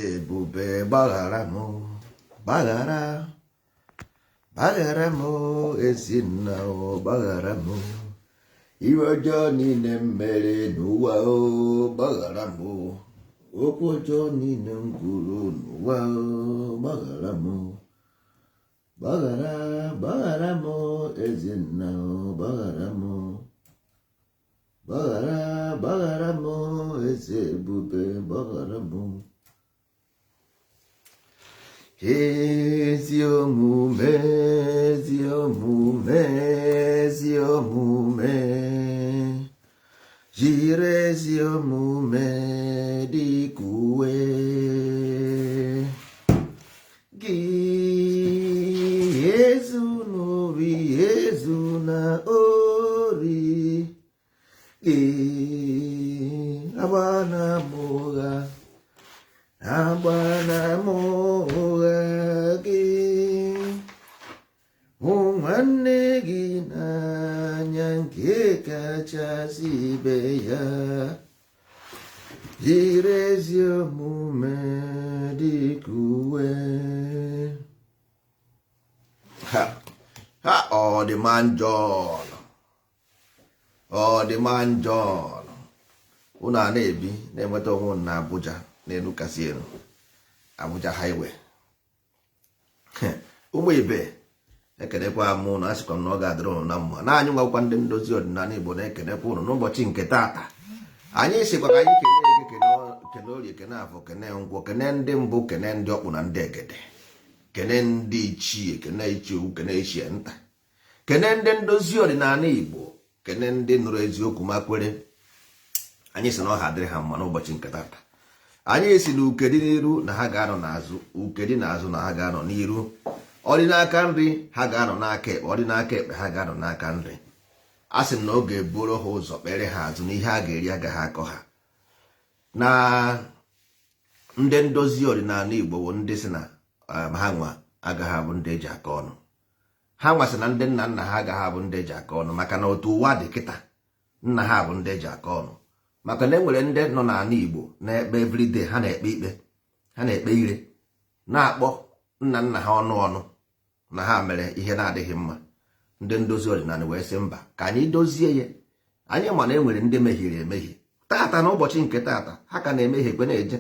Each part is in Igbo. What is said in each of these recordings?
Ebube gbaghara m, gbaghara m Ezinna gbaghara m iwe ọjọọ niile m mere n'ụwa gbaghara m okwu ọjọọ niile m kwuru n'ụwa gbaghara m gbaghara m Ezinna gbaghara m gbaghara m Eze Ebube gbaghara m ezi omume ezi omume ezi omume jiri ezi omume dịka uwe gị ezu n'ori ezu na ori gị agbana m ụgha agbana m ụgha gị hụ nwanne gị n'anya nke kachasị ibe ya jiri ezi omume dịka uwe ha ọdịmanjọ unu a na-ebi na-enweta onwe na Abuja n'elu kasị elu Abuja highway ụmụ ibe ekenekwa m ụnụ asịkwa m na ọ ga-adịrị ụnụ na mma na anyị nwakwa ndị ndozi ọdịnala Igbo na-ekenekwa ụnụ n'ụbọchị nke taata anyị sịkwa ka anyị kene orie kene afọ kene ngwọ kene ndị mbụ kene ndị ọkpụ na ndị egede kene ndị ichie kene ichiewu kene ichie nta kene ndị ndozi ọdịnala Igbo kene ndị nụrụ eziokwu ma kwere anyị sị na ọ ha adịrị ha mma n'ụbọchị nke taata anyị esi na ukedi n'iru na ha ga-anọ n'azụ ukedi n'azụ na ha ga-anọ n'iru ọ dị n'aka nri ha ga-anọ n'aka ekpe ọ dị n'aka ekpe ha ga-anọ n'aka nri a sị m na ọ ga-eburu ha ụzọ kpere ha azụ na ihe a ga-eri agaghị akọ ha na ndị ndozi ọdịnala Igbo bụ ndị si na ha nwa agaghị abụ ndị eji aka ọnụ ha nwa sị na ndị nna nna ha agaghị abụ ndị eji aka ọnụ maka na otu ụwa dị kịta nna ha bụ ndị eji aka ọnụ maka na enwere ndị nọ n'ala Igbo na-ekpe everyday ha na-ekpe ikpe ha na-ekpe ire na-akpọ nna nna ha ọnụ ọnụ na ha mere ihe na-adịghị mma ndị ndozi ọdịnala wee sị mba ka anyị dozie ya anyị ma na enwere ndị mehiere emehie taata na ụbọchị nke taata ha ka na-emehie ekwe na-eje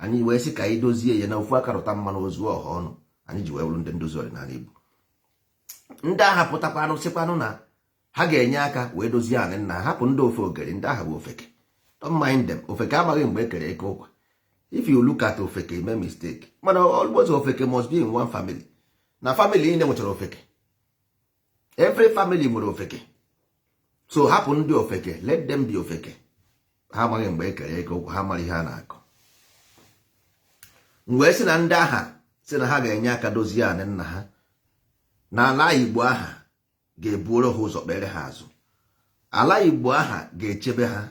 anyị wee sị ka anyị dozie ya na ofu aka rụta mmanụ ozu ọha ọnụ anyị ji wee bụrụ ndị ndozi ọdịnala Igbo ndị agha pụtakwanụ sịkwanụ na ha ga-enye aka wee dozie anị nna hapụ ndị ofe ogeri ndị agha bụ ofeke don't mind them ofeke amaghị mgbe e kere eke ụkwa if you look at ofeke ime mistake mana always ofeke must be in one family na family niile nwechara ofeke every family nwere ofeke so hapụ ndị ofeke let them be ofeke ha amaghị mgbe e kere eke ụkwa ha mara ihe a na-akọ mgbe si na ndị agha si na ha ga-enye aka dozie anị nna ha na ala Igbo aha ga-ebuoro ha ụzọ kpere ha azụ ala Igbo aha ga-echebe ha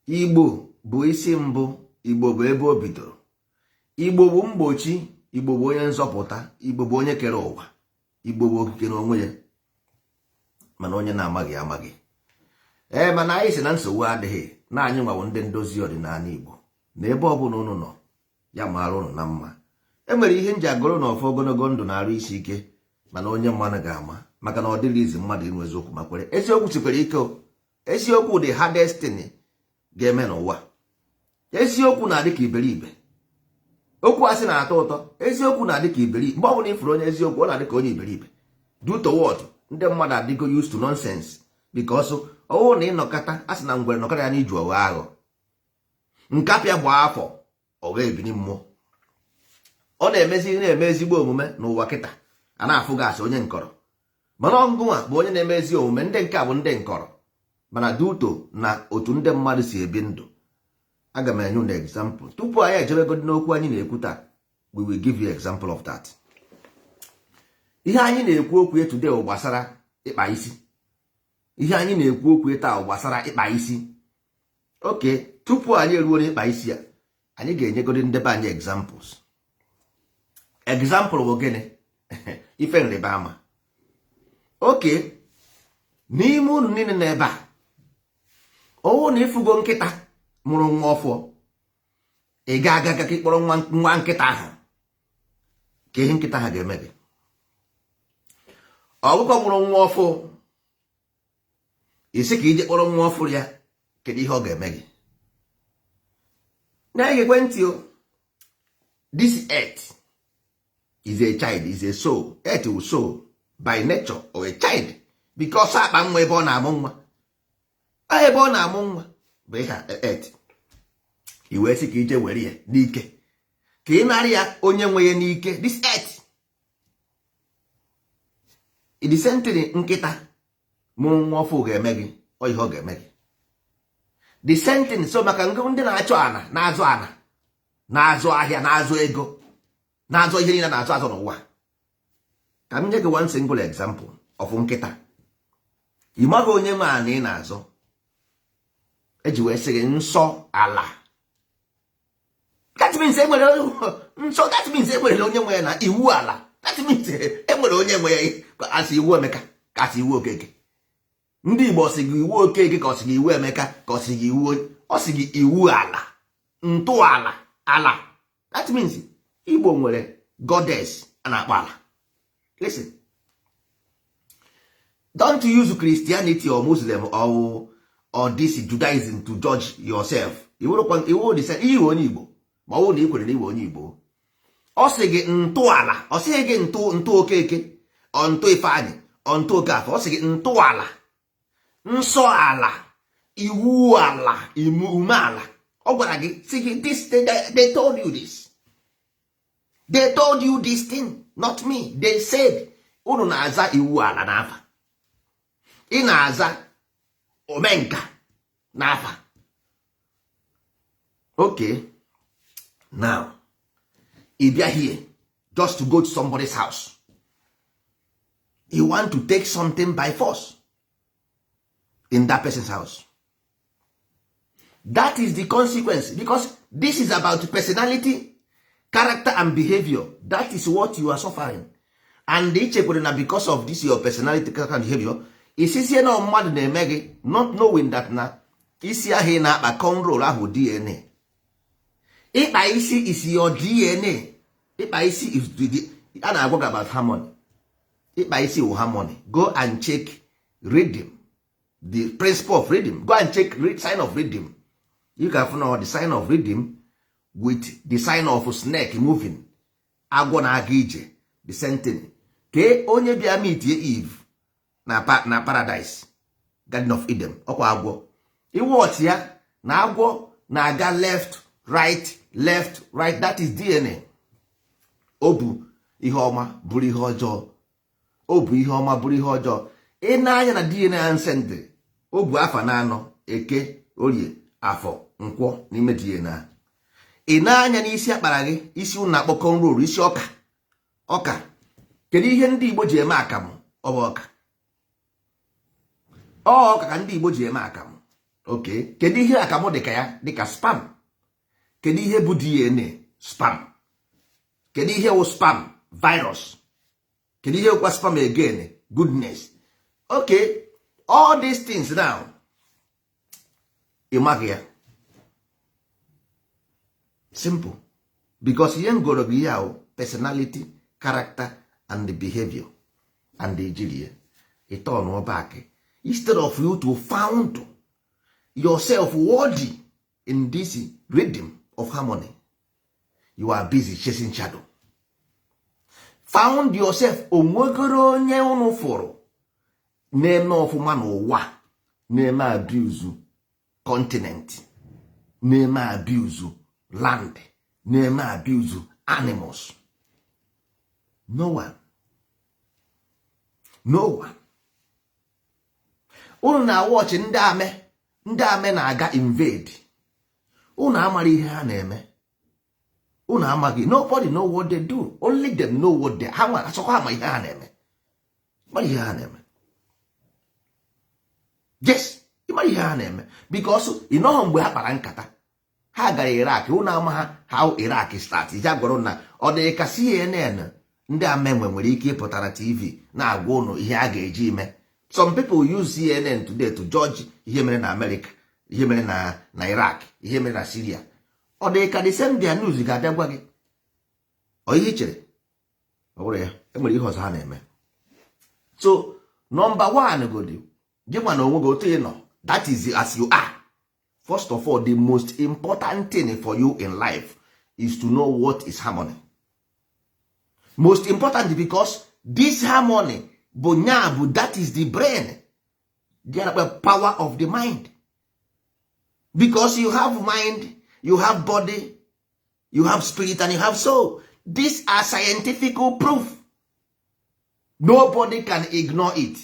Igbo bụ isi mbụ Igbo bụ ebe o bidoro Igbo bụ mgbochi Igbo bụ onye nzọpụta Igbo bụ onye kere ụwa Igbo bụ okike n'onwe ya mana onye na-amaghị amaghị mana anyị sị na nsogbu adịghị na anyị nwawo ndị ndozi ọdịnala Igbo na ebe ọ bụla unu nọ ya mara unu na mma enwere ihe nji agụrụ na ọfọ ogologo ndụ na-arụ isi ike mana onye mmanụ ga-ama maka na ọ dịghị izi mmadụ ịnụ eziokwu ma kwere eziokwu sikwere ike eziokwu dị hardest thing ga-eme n'ụwa eziokwu na-adị ka iberibe okwu asị na-atọ ụtọ eziokwu na-adị ka iberibe mgbe ọ bụla ifuru onye eziokwu ọ na-adị ka onye iberibe due to what ndị mmadụ adịgo used to nonsense because ọwụ na ịnọkọta a sị na ngwere nọkọta ya n'iju ọghọ aghọ nkapịa gbaa afọ ọghọ ebini mmụọ ọ na-eme ezigbo omume n'ụwa kịta a na-afụ gasị onye nkọrọ mana ọngụnwa bụ onye na-eme ezi omume ndị nke a bụ ndị nkọrọ mana duto na otu ndị mmadụ si ebi ndụ aga m enye unu example tupu anyị ejebegodi n'okwu anyị na-ekwu taa we will give you example of that ihe anyị na-ekwu okwu today bụ gbasara ịkpa isi ihe anyị na-ekwu okwu taa bụ gbasara ịkpa isi oke tupu anyị eruo n'ịkpa isi a anyị ga-enyegodi ndebe anyị example bụ gịnị ife nrịba ama oke n'ime unu niile n'ebe a ọwụ na ịfụgo nkịta mụrụ nwa ọfọ ị ga-aga ka ịkpọrọ nwa nkịta ahụ ka ihe nkịta ha ga-eme gị. Ọkụkọ mụrụ nwa ọfụ isi ka ije kpọrọ nwa ọfụ ya, kedu ihe ọ ga-eme gị? Na-ege ekwentị o. This earth is a child, is a soul. Earth will soul by nature or a child, because akpa nwa ebe ọ na-amụ nwa, ebe ọ na-amụ nwa bụ ihe earth. I wee sị ka ije were ya n'ike, ka ị narị ya onye nwe ya n'ike. This earth the same thing nkịta mụrụ nwa ọfụ ga-eme gị, ọ ihe ọ ga-eme gị the same thing. So maka ndị na-achọ ana, na-azụ ana, na-azụ ahịa, na-azụ ego, na-azụ ihe niile na-azụ azụ n'ụwa. Ka m nye gị one single example of nkịta. Ị maghị onye nwe ana ị na-azụ, eji wee sị gị nsọ ala. That means enwere nsọ, that means enwere onye nwe ya na iwu ala. That means enwere onye nwe ya asị iwu Emeka ka asị iwu Okeke. Ndị Igbo sị gị iwu Okeke ka ọ sị gị iwu Emeka ka ọ sị gị iwu ala, ntọala ala. That means Igbo nwere goddess a na-akpọ ala. Listen, don't use Christianity or Muslim or this Judaism to judge yourself. Iwu the ihe onye Igbo, ma ọ bụ na ị kwere na Igbo onye Igbo. Ọ sị gị ntọala, ọ sịghị gị ntụ Okeke ọ ntụ Ifeanyị ọ ntụ Okafọ. Ọ sị gị ntọala, nsọ ala, iwu ala, ume ala. Ọ gwara gị sị gị this, they told you this. They told you this thing, not me. They said unu na-aza iwu ala n'afa, ị na-aza omenka n'afa. Okay, now if you are here just to go to somebody's house, you want to take something by force in that person's house. That is the consequence, because this is about personality, character and behavior. That is what you are suffering. And because of this your personality, character and behavior, is na mmadụ na-eme gị, not knowing that na isi ahụ na-akpa control ahụ DNA. Ịkpa isi is your DNA. Ịkpa isi is a na-agwa about harmony. Ịkpa isi wụ harmony. Go and check rhythm, the principle of rhythm. Go and check sign of rhythm. You can know the sign of rhythm with the sign of snake moving. Agwọ na-aga ije, the same thing. Ke onye bịa meet Eve na paradise, Garden of Eden, ọkwa agwọ. Iwọch ya na agwọ na-aga left, right, left, right. That is DNA. O bụ ihe ọma bụrụ ihe ọjọọ. O bụ ihe ọma bụrụ ihe ọjọọ. Ị na-anya na DNA ancestry, o bụ afa na anọ, Eke, Orie, Afọ, Nkwọ n'ime DNA. Ị na-anya n'isi akpara gị, isi ụnụ na-akpọ control, isi ọka. Kedu ihe ndị Igbo ji eme akamụ? Ọ bụ ọka. Ọka ka ndị Igbo ji eme akamụ. Okay, kedu ihe akamụ dịka ya? Dịka spam. Kedu ihe bụ DNA? Spam. Kedu ihe wụ spam? Virus. Kedu ihe wụkwa spam again? Goodness. Okay, all these things now, ị maghị ya. Simple. Because ihe ngoro gị ya wụ personality, character and the behavior and the ejiri ya. Turn back. Instead of you to found yourself worthy in this rhythm of harmony, you are busy chasing shadow. Found yourself onwegoro onye unu fụrụ na-eme ọfụma n'ụwa, na-eme abuse continent, na-eme abuse land, na-eme abuse animals. No one. No one. Unu na-watch ndị ame na-aga invade. Unu amara ihe ha na-eme. Unu amaghị. Nobody know what they do. Only them know what they ha nwa asọkwa ama ihe ha na-eme. Mara ihe ha na-eme. Yes, ịmara ihe ha na-eme. Because ịnọghọ mgbe ha kpara nkata. Ha gara Iraq. Unu ama ha how Iraq start. Ya gwara na ọ dị ka CNN ndị amenwe nwere ike ịpụta na TV na-agwa unu ihe a ga-eji ime. Some people use CNN today to judge ihe mere na America, ihe mere na Iraq, ihe mere na Syria. ọ dị ka the same dia news ga-abịa gwa gị ọ ihe chere ọ bụrụ ya enwere ihe ọzọ ha na-eme. So number one go dị gị nwa na onwe gị otu ị nọ, that is as you are. First of all, the most important thing for you in life is to know what is harmony. Most important, because this harmony bụ that is the brain, the power of the mind. Because you have mind, you have body, you have spirit, and you have soul. These are scientific proof. Nobody can ignore it.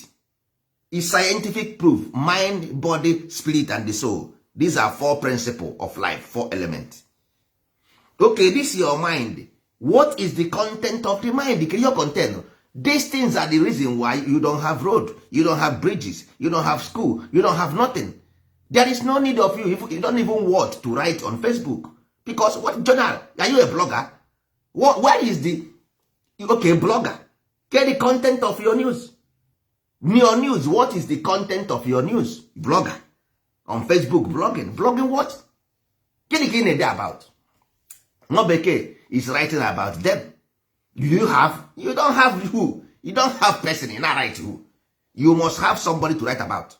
It's scientific proof. Mind, body, spirit, and the soul. These are 4 principles of life, 4 elements. Okay, this is your mind. What is the content of the mind? Your content. These things are the reason why you don't have road, you don't have bridges, you don't have school, you don't have nothing. There is no need of you if you don't even want to write on Facebook. Because what journal? Are you a blogger? Where is the blogger? Get the content of your news. Your news, what is the content of your news? Blogger. On Facebook, blogging what? Get the about. Nobeke is writing about them. You don't have who? You don't have person in that right who. You must have somebody to write about.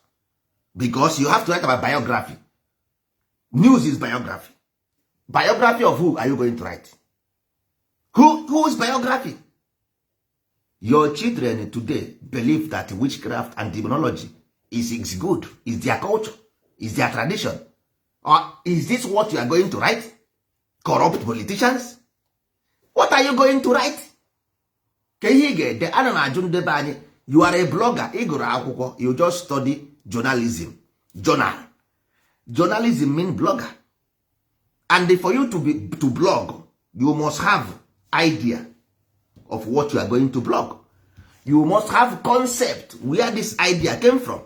Because you have to write about biography. News is biography. Biography of who are you going to write? Whose biography? Your children today believe that witchcraft and demonology is good, is their culture, is their tradition. Or is this what you are going to write? Corrupt politicians? What are you going to write? You are a blogger. You just study journalism. Journalism means blogger. And for you to blog, you must have idea of what you are going to blog. You must have concept where this idea came from.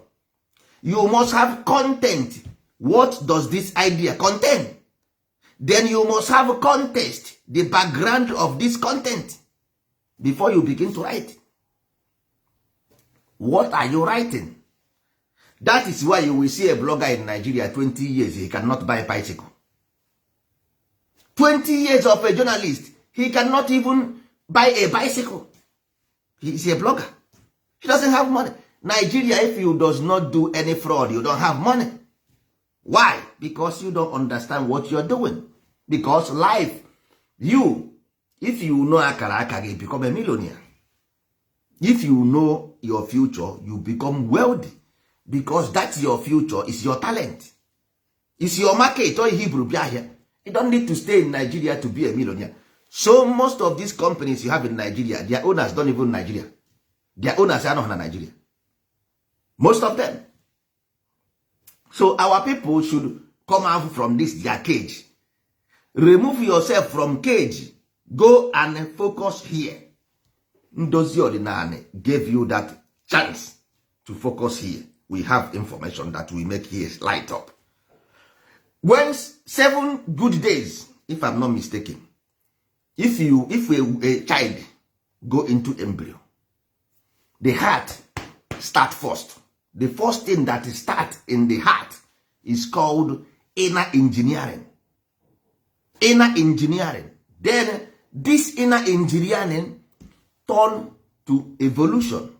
You must have content. What does this idea contain? Then you must have context, the background of this content, before you begin to write. What are you writing? That is why you will see a blogger in Nigeria 20 years, he cannot buy a bicycle. 20 years of a journalist, he cannot even buy a bicycle. He is a blogger. He doesn't have money. Nigeria, if you does not do any fraud, you don't have money. Why? Because you don't understand what you're doing. Because life, if you know akara, you become a millionaire. If you know your future, you become wealthy. Because that's your future, is your talent. It's your market. Or Hebrew, you don't need to stay in Nigeria to be a millionaire. So most of these companies you have in Nigeria, their owners don't even Nigeria. Their owners are not in Nigeria. Most of them. So our people should come out from this their cage. Remove yourself from cage. Go and focus here. Ndozi Odinala gave you that chance to focus here. We have information that will make here light up. When 7 good days, if I'm not mistaken, if a child go into embryo, the heart start first. The first thing that start in the heart is called inner engineering. Inner engineering. Then this inner engineering turn to evolution.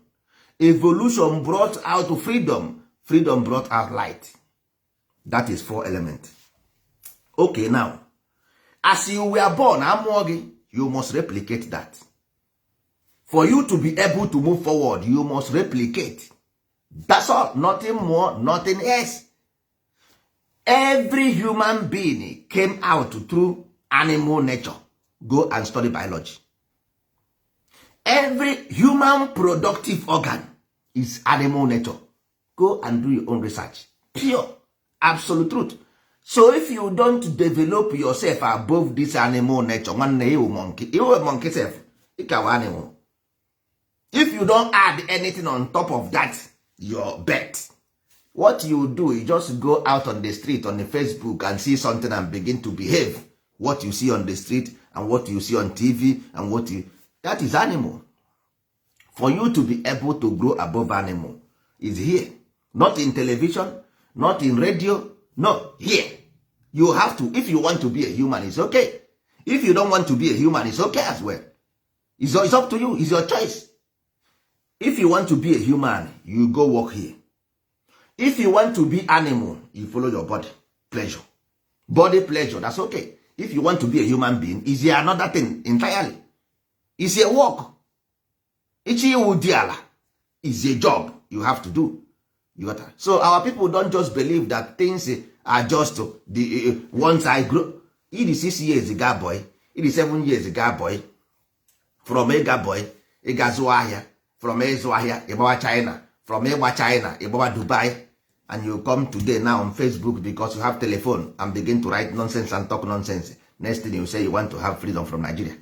Evolution brought out freedom. Freedom brought out light. That is 4 elements. Okay, now, as you were born, you must replicate that. For you to be able to move forward, you must replicate. That's all. Nothing more, nothing else. Every human being came out through animal nature. Go and study biology. Every human productive organ is animal nature. Go and do your own research. Pure, absolute truth. So if you don't develop yourself above this animal nature, you a monkey self. Animal. If you don't add anything on top of that, your bet. What you do, you just go out on the street, on the Facebook, and see something and begin to behave. What you see on the street and what you see on TV and that is animal. For you to be able to grow above animal is here. Not in television, not in radio, no, here. You have to, if you want to be a human, it's okay. If you don't want to be a human, it's okay as well. It's up to you. It's your choice. If you want to be a human, you go work here. If you want to be animal, you follow your body pleasure. Body pleasure, that's okay. If you want to be a human being, it's another thing entirely. It's a work. It's a job you have to do. You got that? So our people don't just believe that things are just the once I grow. It is 6 years ago boy. It is 7 years ago boy. From a boy, a gazuahia. From a zuahia, about China. From a China, about Dubai. And you come today now on Facebook because you have telephone and begin to write nonsense and talk nonsense. Next thing you say you want to have freedom from Nigeria.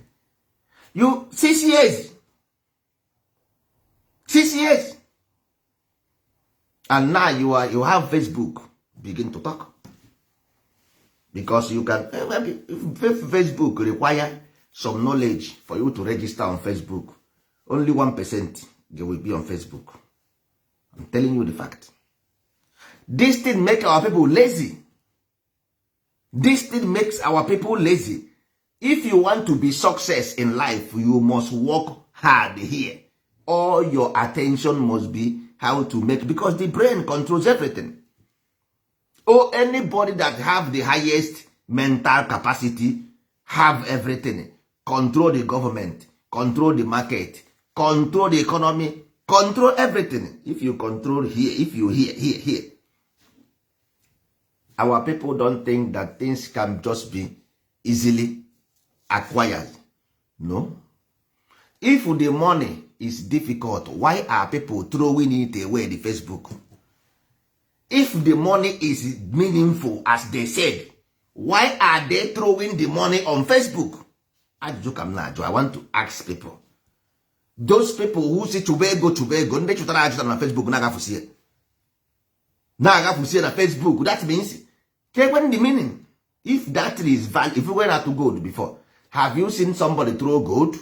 You 6 years. 6 years. And now you have Facebook. Begin to talk. Because you can Facebook require some knowledge for you to register on Facebook. Only 1% they will be on Facebook. I'm telling you the fact. This thing makes our people lazy. This thing makes our people lazy. If you want to be success in life, you must work hard here. All your attention must be how to make, because the brain controls everything. Or anybody that have the highest mental capacity have everything. Control the government, control the market, control the economy, control everything. If you control here, if you here. Our people don't think that things can just be easily acquired. No. If the money is difficult, why are people throwing it away the Facebook? If the money is meaningful, as they said, why are they throwing the money on Facebook? I want to ask people. Those people who say Chubego, they chutara on Facebook, nagafusie na Facebook, that means, when the meaning, if that is value, if you went out to gold before, have you seen somebody throw gold?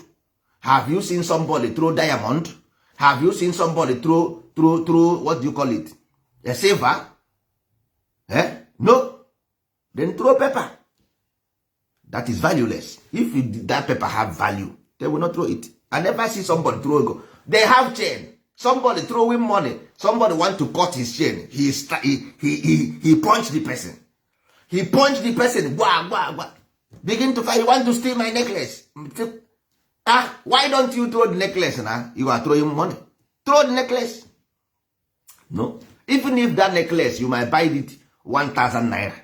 Have you seen somebody throw diamond? Have you seen somebody throw, what do you call it? A silver? No. Then throw paper. That is valueless. If that paper have value, they will not throw it. I never see somebody throw a gold. They have chain. Somebody throwing money. Somebody want to cut his chain. He punched the person. He punched the person. Wah. Begin to fight. You want to steal my necklace? Why don't you throw the necklace now? You are throwing money. Throw the necklace. No. Even if that necklace, you might buy it 1,000 naira.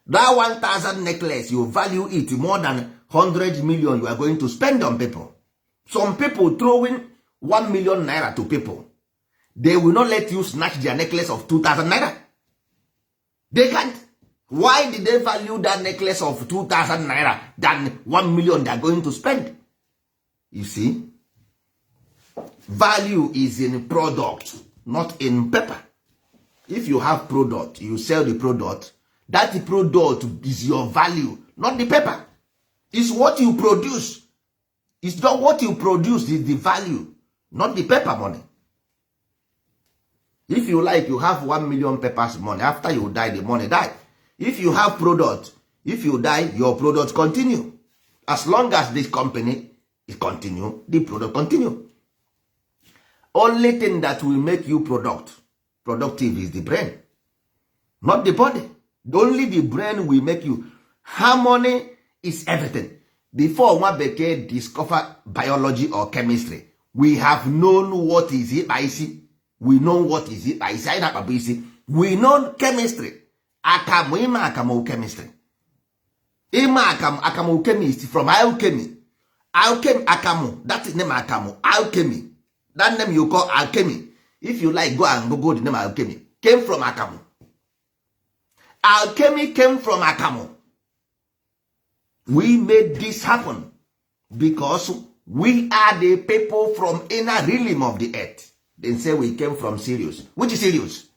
That 1,000 necklace, you value it more than 100 million you are going to spend on people. Some people throwing 1 million naira to people. They will not let you snatch their necklace of 2,000 naira. They can't. Why did they value that necklace of 2,000 naira than 1 million they are going to spend? You see, value is in product, not in paper. If you have product, you sell the product, that product is your value, not the paper. It's what you produce. It's not what you produce is the value, not the paper money. If you like, you have 1 million papers money. After you die, the money die. If you have product, if you die, your product continue. As long as this company it continue, the product continue. Only thing that will make you productive is the brain, not the body. Only the brain will make you. Harmony is everything. Before Wabeke discover biology or chemistry, we have known what is it by see. We know what is it by see. We know chemistry. Akamu chemistry. Akamu chemist from alchemy. Alchemy, Akamu, that is name Akamu, alchemy. That name you call alchemy. If you like, go and Google the name alchemy. Came from Akamu. Alchemy came from Akamu. We made this happen because we are the people from inner realm of the earth. They say we came from Sirius. Which is Sirius?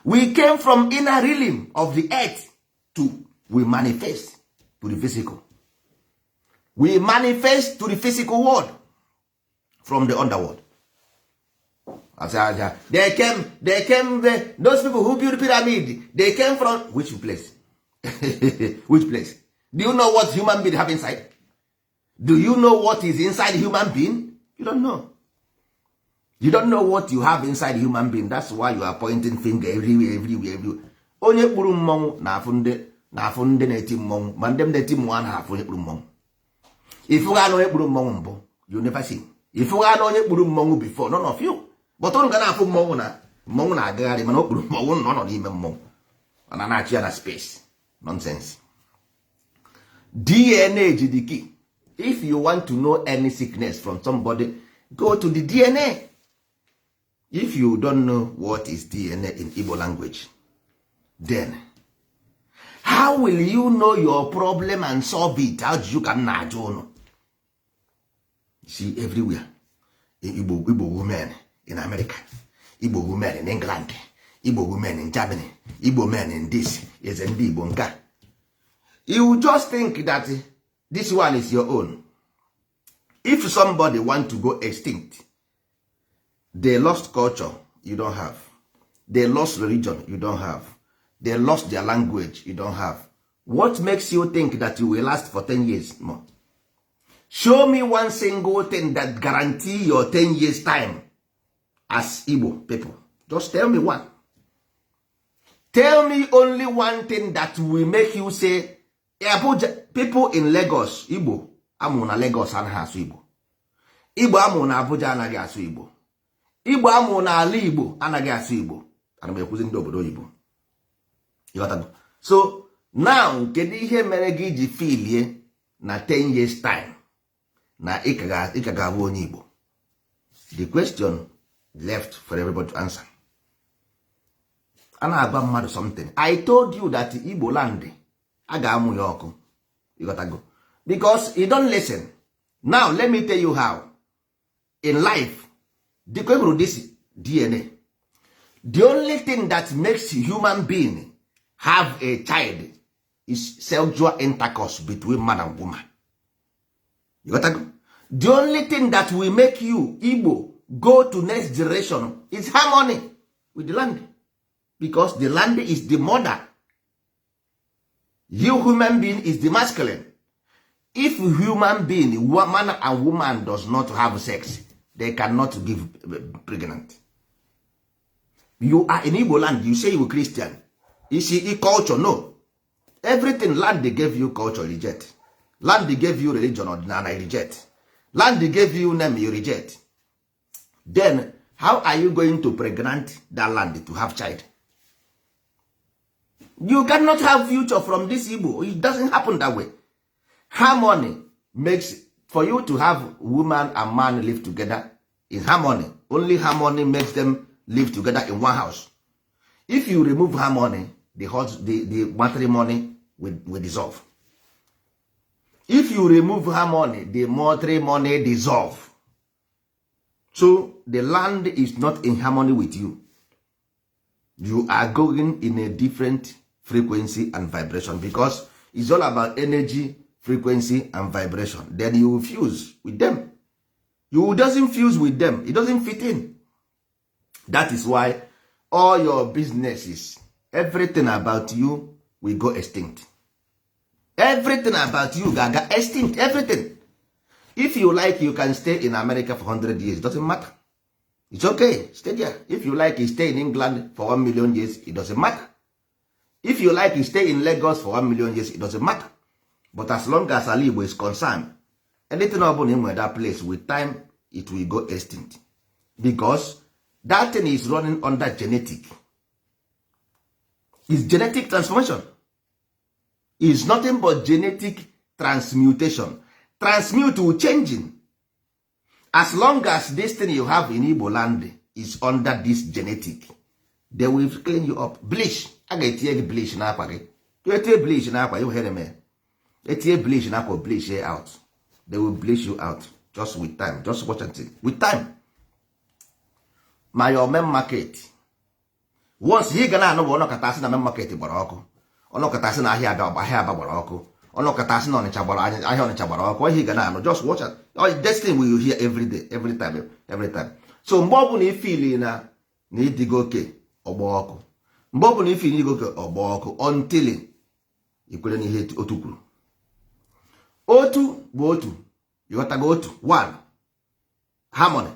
We came from inner realm of the earth we manifest to the physical. We manifest to the physical world from the underworld. They came, those people who built the pyramid, they came from which place? Which place? Do you know what human being have inside? Do you know what is inside human being? You don't know. You don't know what you have inside human being. That's why you are pointing finger everywhere. Onye kpuru mmọnwụ na-afụ ndị na-eti mmọnwụ, ma ndị na-eti mmọnwụ na-afụ onye kpuru mmọnwụ. Ifuga na onye kpuru mmọnwụ mbụ, you never see. Ifuga na onye kpuru mmọnwụ before, none of you. But unu ga na-afụ mmọnwụ na-agagharị, mana o kpuru mmọnwụ nọ n'ime mmọnwụ. Ọ na-achị ya na space. Nonsense. DNA is the key. If you want to know any sickness from somebody, go to the DNA. If you don't know what is DNA in Igbo language, then how will you know your problem and solve it? How you can know? See everywhere. Igbo women in America, Igbo women in England, Igbo women in Germany, Igbo men in this is in the Igbo nka. You just think that this one is your own. If somebody want to go extinct, they lost culture, you don't have. They lost religion, you don't have. They lost their language, you don't have. What makes you think that you will last for 10 years more? Show me one single thing that guarantee your 10 years time as Igbo people. Just tell me one. Tell me only one thing that will make you say, Abuja, people in Lagos, Igbo, amụ na Lagos anaghị asụ Igbo. Igbo amụ na Abuja anaghị asụ Igbo. Igbo amụ na ala Igbo anaghị asụ Igbo. Ana m ekwuzi ndị obodo Igbo. So now kedu ihe mere gị ji filie na 10 years time na ị ka ga-abụ onye Igbo? The question left for everybody to answer. Ana agba mmadụ something. I told you that Igbo land a ga-amụ ya ọkụ. You gotta go. Because you don't listen. Now let me tell you how. In life, this DNA, the only thing that makes human being have a child is sexual intercourse between man and woman. You gotta go. The only thing that will make you Igbo go to next generation is harmony with the land. Because the land is the mother. You human being is the masculine. If human being, man and woman does not have sex, they cannot give pregnant. You are in Igbo land, you say you are Christian. You see culture, no. Everything land they gave you culture, reject. Land they gave you religion, ordinary, reject. Land they gave you name, you reject. Then, how are you going to pregnant that land to have child? You cannot have future from this Igbo. It doesn't happen that way. Harmony makes, for you to have woman and man live together is harmony. Only harmony makes them live together in one house. If you remove harmony, the matrimony will dissolve. If you remove harmony, the matrimony dissolve. So the land is not in harmony with you. You are going in a different frequency and vibration because it's all about energy, frequency, and vibration. Then you will fuse with them. You doesn't fuse with them. It doesn't fit in. That is why all your businesses, everything about you will go extinct. Everything about you will go extinct. Everything. If you like, you can stay in America for 100 years. It doesn't matter. It's okay. Stay there. If you like, you stay in England for 1 million years. It doesn't matter. If you like, you stay in Lagos for 1 million years. It doesn't matter. But as long as Alibo is concerned, anything about him in that place, with time, it will go extinct. Because that thing is running under genetic. It's genetic transformation. It's nothing but genetic transmutation. Transmute to changing. As long as this thing you have in Igbo land is under this genetic, they will clean you up. Bleach. I get here bleach na akwa gị. You get bleach na akwa, you hear me. Etie bleach na akwa, bleach here out. They will bleach you out just with time. Just watch and see. With time. My main market. Once he gana no ono katasi na main market gbara ọkụ. Ono katasi na ahịa aba gbara ọkụ. Ono katasi na Ọnịcha gbara ahịa Ọnịcha gbara ọkụ. He gana no just watch it. Oh, this thing we will hear every day, every time. So mgbe ọ bụ na ifili na ịdịgo oke ọgba ọkụ. Mgbe ọ bụ na ifili ịdịgo oke ọgba ọkụ until ikwere n'ihe otu kwuru. Otu bụ otu, ịghọtago otu, one, harmony.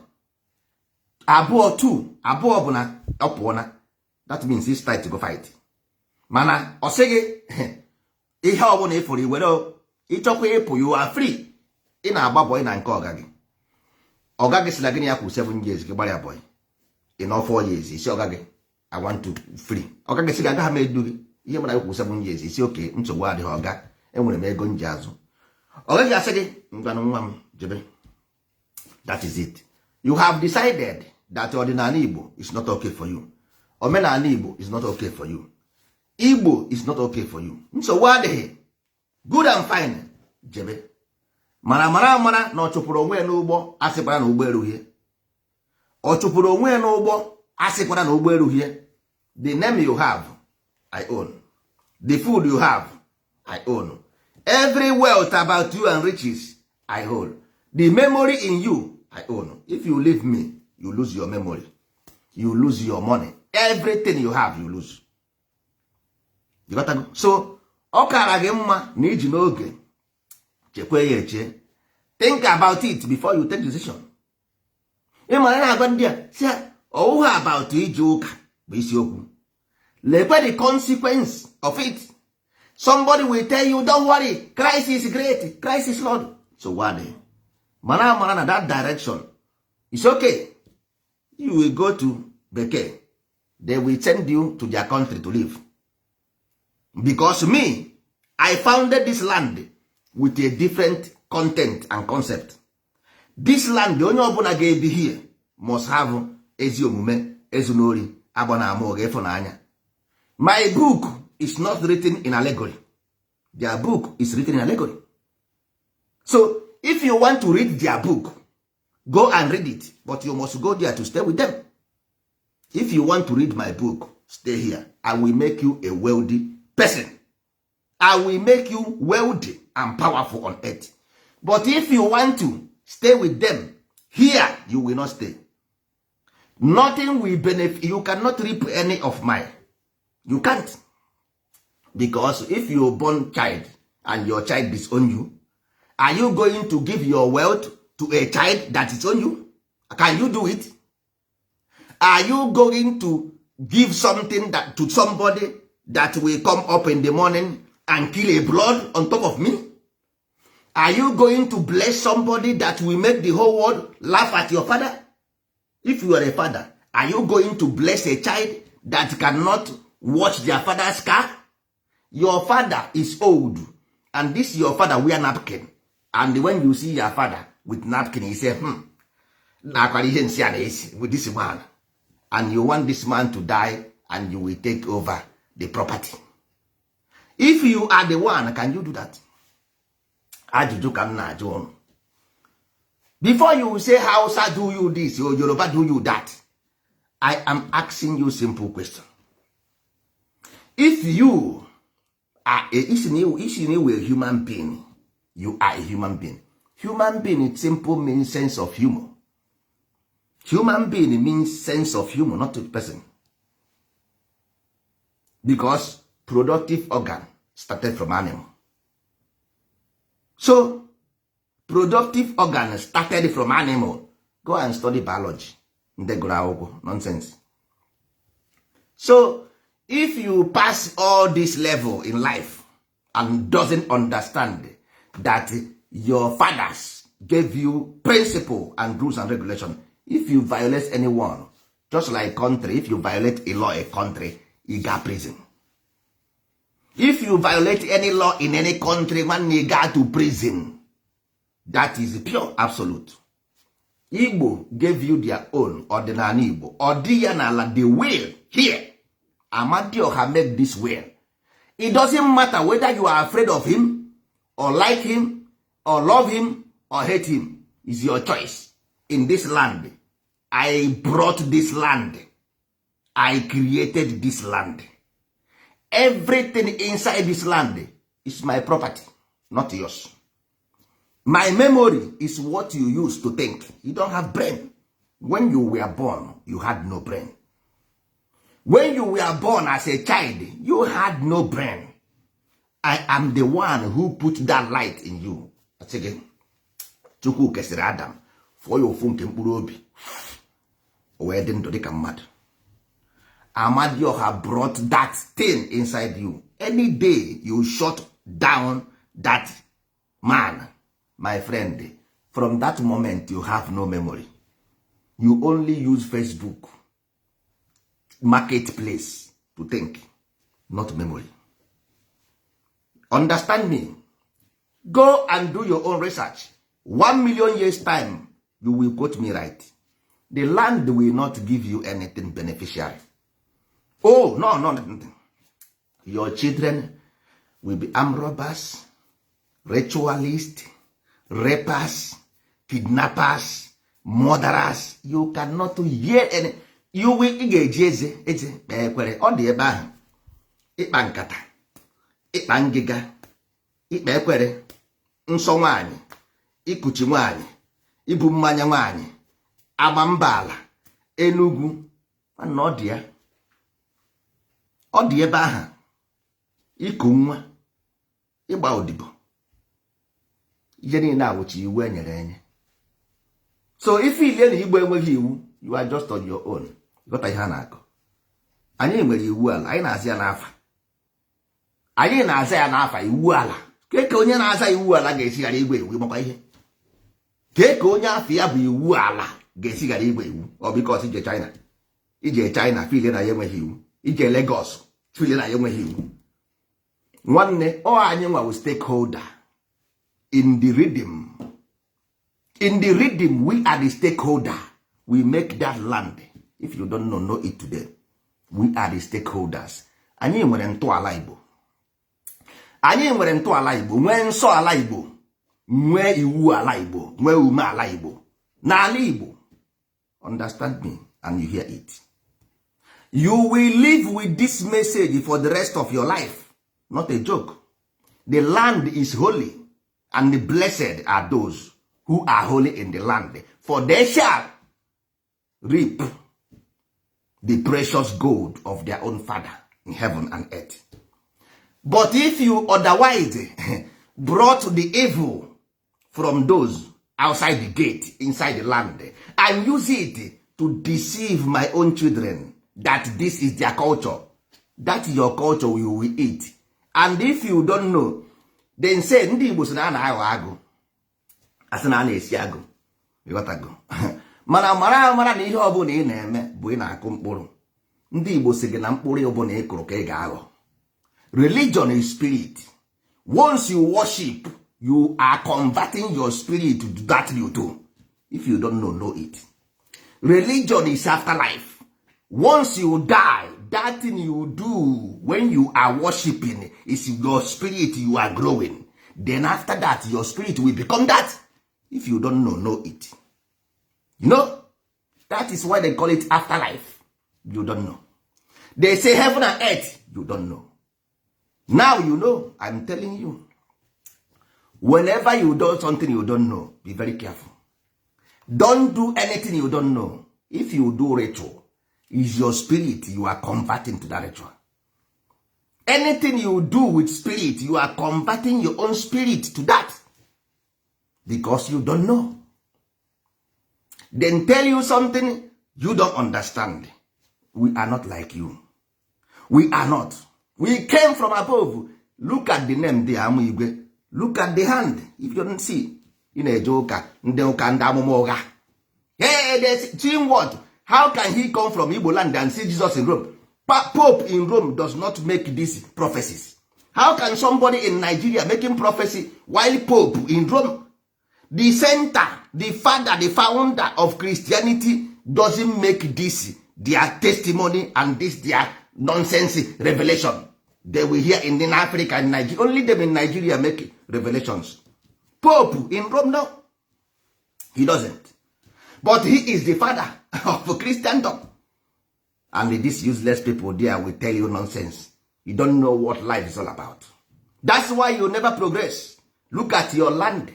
Abụọ, two, abụọ bụ na ọ pụọ na, that means it's time to go fight. Mana ọ sịghị ihe ọbụla ịfụrụ iwere, ịchọkwa ịpụ, you are free. Ị na-agba bọị na nke ọga gị. Ọga gị sị na gịnị ya kwụ 7 years gị gbara ya bọị. Ị nọ 4 years, isi ọga gị I want to free. Ọga gị sị gị agaghị m edu gị ihe mara kwụ 7 years, isi oke nsogbu adịghị ọga, enwere m ego nji azụ. Ọga gị asị gị ngwanụ nwa m jebe. That is it. You have decided that ọdịnala Igbo is not okay for you. Omenala Igbo is not okay for you. Igbo is not okay for you. Nsogbu adịghị. Good and fine. Jebe. Mara na ọ chụpụrụ onwe ya n'ụgbọ, asịkwara na ụgbọ erughie. Ọ chụpụrụ onwe ya n'ụgbọ, asịkwara na ụgbọ erughie. The name you have, I own. The food you have, I own. Every wealth about you and riches, I hold. The memory in you, I own. If you leave me, you lose your memory. You lose your money. Everything you have, you lose. You got to go. So, ọ kara gị mma na iji n'oge chekwe ya eche. Think about it before you take decision. Ị mara na-agwa ndị a si ọwụwa about ije ụka bụ isiokwu. Lekwe the consequence of it. Somebody will tell you, don't worry, Christ is great, Christ is Lord. So what? Mara na that direction. It's okay. You will go to Bekee. They will send you to their country to live. Because me, I founded this land with a different content and concept. This land, the only ọbụla ga-ebi here must have ezi omume, ezunori, agbana ama oge ịfụnanya. My book is not written in allegory. Their book is written in allegory. So, if you want to read their book, go and read it, but you must go there to stay with them. If you want to read my book, stay here. I will make you a wealthy person. I will make you wealthy and powerful on earth. But if you want to stay with them, here you will not stay. Nothing will benefit. You cannot reap any of mine. You can't. Because if you born child and your child disown you, are you going to give your wealth to a child that is on you? Can you do it? Are you going to give something that to somebody that will come up in the morning and kill a blood on top of me? Are you going to bless somebody that will make the whole world laugh at your father? If you are a father, are you going to bless a child that cannot watch their father's car? Your father is old, and this your father wear napkin. And when you see your father with napkin, he say, with this man. And you want this man to die, and you will take over the property. If you are the one, can you do that? Before you say, Hausa do you this, or Yoruba do you that, I am asking you a simple question. If you are a human being, you are a human being. Human being, it simple means sense of humor. Human being means sense of humor, not a person. Because productive organ started from animal. So, productive organ started from animal. Go and study biology. Nonsense. So, if you pass all this level in life and doesn't understand that your fathers gave you principle and rules and regulation, if you violate anyone, just like country, if you violate a law, a country, you got prison. If you violate any law in any country, man, you got to prison. That is pure absolute. Igbo gave you their own Odinala Igbo. Odinala, the will here. Amadioha made this will. It doesn't matter whether you are afraid of him, or like him, or love him, or hate him. It's your choice. In this land, I brought this land. I created this land. Everything inside this land is my property, not yours. My memory is what you use to think. You don't have brain. When you were born, you had no brain. When you were born as a child, you had no brain. I am the one who put that light in you. Again, Chukwu kesịrị Adam fụọ ya ofu nke mkpụrụ obi wee dị ndụ dịka mmadụ. Amadioha brought that thing inside you. Any day you shut down that man, my friend, from that moment you have no memory. You only use Facebook, marketplace to think, not memory. Understand me? Go and do your own research. 1 million years time, you will quote me right. The land will not give you anything beneficial. Oh, no. Your children will be armed robbers, ritualists, rapers, kidnappers, murderers. You cannot hear any. You will eze ọ dị ebe ahụ ịkpa nkata ịkpa ngịga ikpe ekwere nsọ nwaanyị ikuchi nwaanyị ibu mmanya nwaanyị agba mba ala Enugu na ọ dị ebe ahụ iku nwa ịgba odibo ihe niile awụchi iwu enyere enye. So if ile na Igbo enweghị iwu, you are just on your own. Gota ihe a na-akọ. Anyị nwere iwu ala, anyị na-aza ya n'afa iwu ala. Ka onye na-aza iwu ala ga-esighara igwe iwu makwa ihe. Ka onye afọ ya bụ iwu ala ga-esighara igwe iwu. Ọ bikos ije China file na ya enweghị iwu. Ije Lagos file na ya enweghị iwu. Nwanne anyị nwa stakeholder in the rhythm. In the rhythm, we are the stakeholder. We make that land. If you don't know it today. We are the stakeholders. Anyị nwere ntọala Igbo. Anyị nwere ntọala Igbo, nwee nsọ ala Igbo, nwee iwu ala Igbo, nwee ume ala Igbo. N'ala Igbo. Understand me and you hear it. You will live with this message for the rest of your life. Not a joke. The land is holy and blessed are those who are holy in the land, for they shall reap the precious gold of their own Father in heaven and earth. But if you otherwise brought the evil from those outside the gate, inside the land, and use it to deceive my own children that this is their culture, that your culture will eat. And if you don't know, then say, ndị Igbo sị na a na-aghọ agụ. Asị na a na-esi agụ. Ịghọtago. Mana mara na ihe ọbụla ị na-eme bụ ị na-akụ mkpụrụ. Ndị Igbo sị gị na mkpụrụ ọbụla ị kụrụ ka ị ga-aghọ. Religion is spirit. Once you worship, you are converting your spirit to that you do. If you don't know it. Religion is afterlife. Once you die, that thing you do when you are worshiping is your spirit you are growing. Then after that, your spirit will become that. If you don't know it. You know, that is why they call it afterlife. You don't know. They say heaven and earth. You don't know. Now you know. I'm telling you. Whenever you do something you don't know, be very careful. Don't do anything you don't know. If you do ritual, is your spirit you are converting to that ritual. Anything you do with spirit, you are converting your own spirit to that. Because you don't know. Then tell you something you don't understand. We are not like you. We are not. We came from above. Look at the name there, Amigwe. Look at the hand. If you don't see, in a joker, hey, there's seeing what? How can he come from Igbo land and see Jesus in Rome? Pope in Rome does not make these prophecies. How can somebody in Nigeria making prophecy while Pope in Rome, the center, the father, the founder of Christianity, doesn't make this their testimony and this their nonsense revelation? They will hear in Africa and Nigeria. Only them in Nigeria make revelations. Pope in Rome, no. He doesn't. But he is the father of Christendom. And these useless people there will tell you nonsense. You don't know what life is all about. That's why you never progress. Look at your land.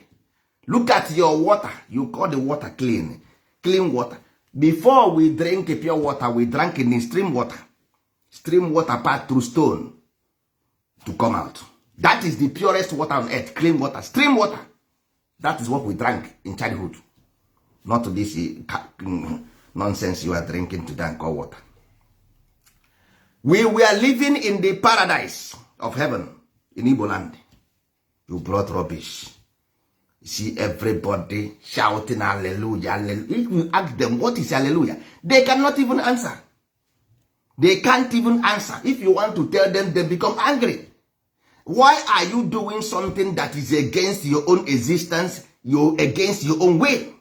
Look at your water. You call the water clean. Clean water. Before we drink pure water, we drank in stream water. Stream water passed through stone to come out. That is the purest water on earth, clean water, stream water. That is what we drank in childhood. Not this nonsense you are drinking today and call water. We were living in the paradise of heaven in Igbo land. You brought rubbish. You see everybody shouting hallelujah, hallelujah. If you ask them what is hallelujah, they cannot even answer. They can't even answer. If you want to tell them, they become angry. Why are you doing something that is against your own existence, against your own will?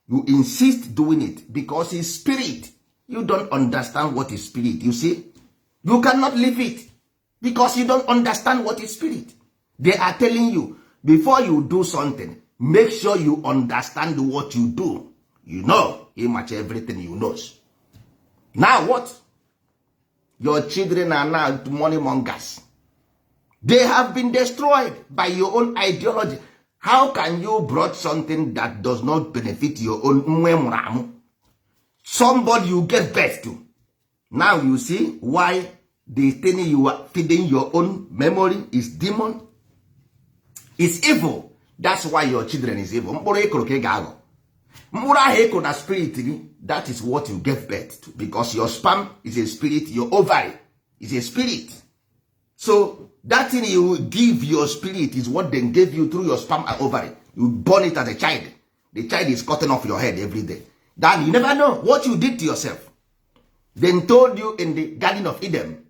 You insist doing it because it's spirit. You don't understand what is spirit. You see, you cannot live it because you don't understand what is spirit. They are telling you, before you do something, make sure you understand what you do. You know, you match everything you know. Now what? Your children are now money mongers. They have been destroyed by your own ideology. How can you brought something that does not benefit your own? Somebody you get birth to. Now you see why the thing you are feeding your own memory is demon. It's evil. That's why your children is evil. That is what you give birth to. Because your sperm is a spirit, your ovary is a spirit. So that thing you give your spirit is what they gave you through your sperm and ovary. You born it as a child. The child is cutting off your head every day. Then you never know what you did to yourself. Then told you in the Garden of Eden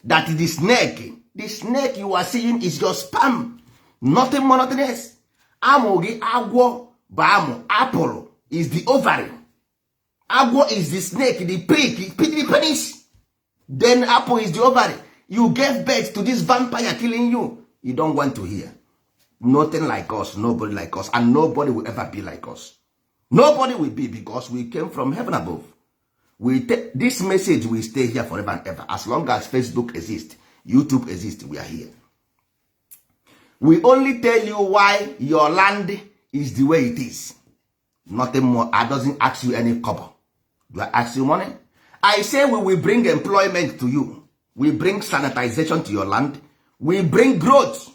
that the snake you are seeing is your sperm. Nothing more, nothing else. Amogi agwo baamu apple is the ovary. Agwo is the snake, the prick, the penis. Then apple is the ovary. You gave birth to this vampire killing you. You don't want to hear. Nothing like us, nobody like us, and nobody will ever be like us. Nobody will be, because we came from heaven above. This message will stay here forever and ever. As long as Facebook exists, YouTube exists, we are here. We only tell you why your land is the way it is. Nothing more. I doesn't ask you any cover. Do I ask you money? I say we will bring employment to you. We bring sanitization to your land. We bring growth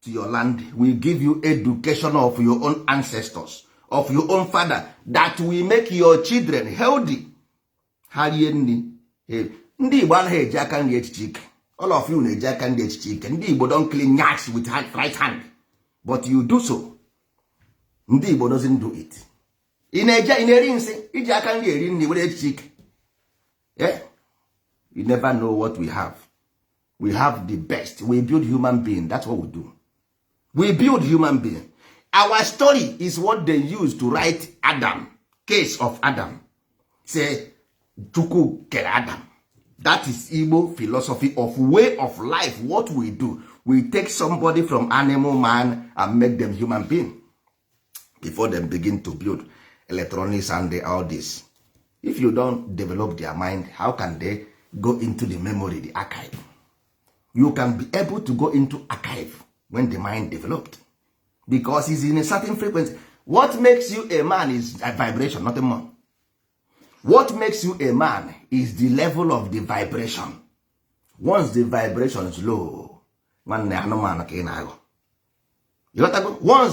to your land. We give you education of your own ancestors, of your own father, that will make your children healthy. All of you Ndị Igbo don't clean yachts with right hand. But you do so. Ndị Igbo doesn't do it. Yeah? You never know what we have. We have the best. We build human being. That's what we do. We build human being. Our story is what they use to write Adam. Case of Adam. Say, Chuku kere Adam. That is Igbo philosophy of way of life. What we do, we take somebody from animal man and make them human being before they begin to build electronics and all this. If you don't develop their mind, how can they go into the memory, the archive? You can be able to go into archive when the mind developed, because it's in a certain frequency. What makes you a man is a vibration, nothing more. What makes you a man is the level of the vibration. Once the vibration is low, once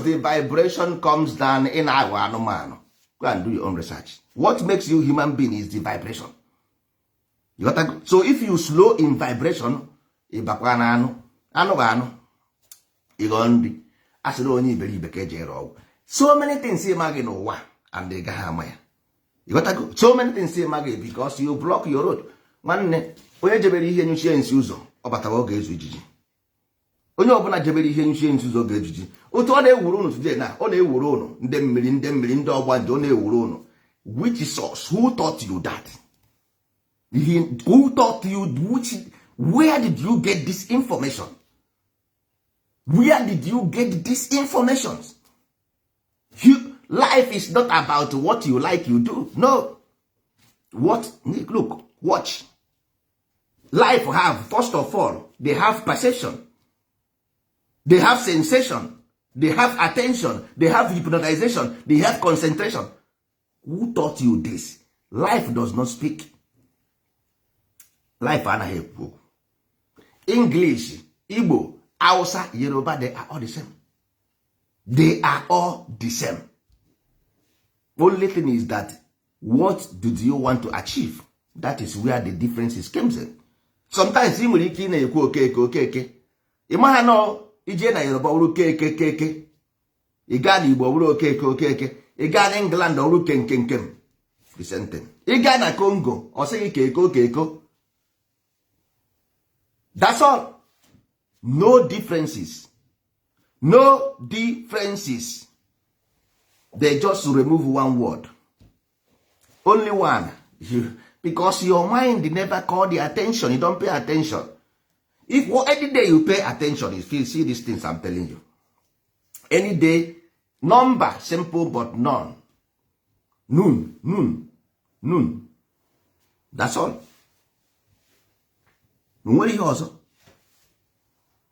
the vibration comes down in our go and do your own research. What makes you human being is the vibration. So if you slow in vibration, so many things and they got you got to go. So many things say Maggie, because you block your road. One when jeberi ihe nyuchie nsuzo obatawa oge ezu ijiji. Onye obuna jeberi ihe nyuchie nsuzo oge ejiji. Otu ọ na-ewuru unu today na ọ na-ewuru unu ndị mmiri ndị ọgba ndị ọ na-ewuru unu. Which source? Who taught you that? Who taught you where did you get this information? Where did you get this information? Life is not about what you like, you do. No. Look, watch. Life have, first of all, they have perception. They have sensation. They have attention. They have hypnotization. They have concentration. Who taught you this? Life does not speak. Life anaghị ekwu. English, Igbo, Hausa, Yoruba, they are all the same. They are all the same. Only thing is that what did you want to achieve? That is where the differences comes in. Sometimes you nwere ike ị na-ekwu okeke. Ị maha no ije na Yoruba wuru keke. Ị gaa na Igbo wuru okeke. Ị gaa na England wuru kenkenkem. The same thing. Ị gaa na Congo, ọ sịghị keko. That's all. No differences. No differences. They just remove one word. Only one. Because your mind never call the attention. You don't pay attention. If any day you pay attention, you see these things I'm telling you. Any day, number, simple but none. Noon. That's all. Nwere ihe ọzọ.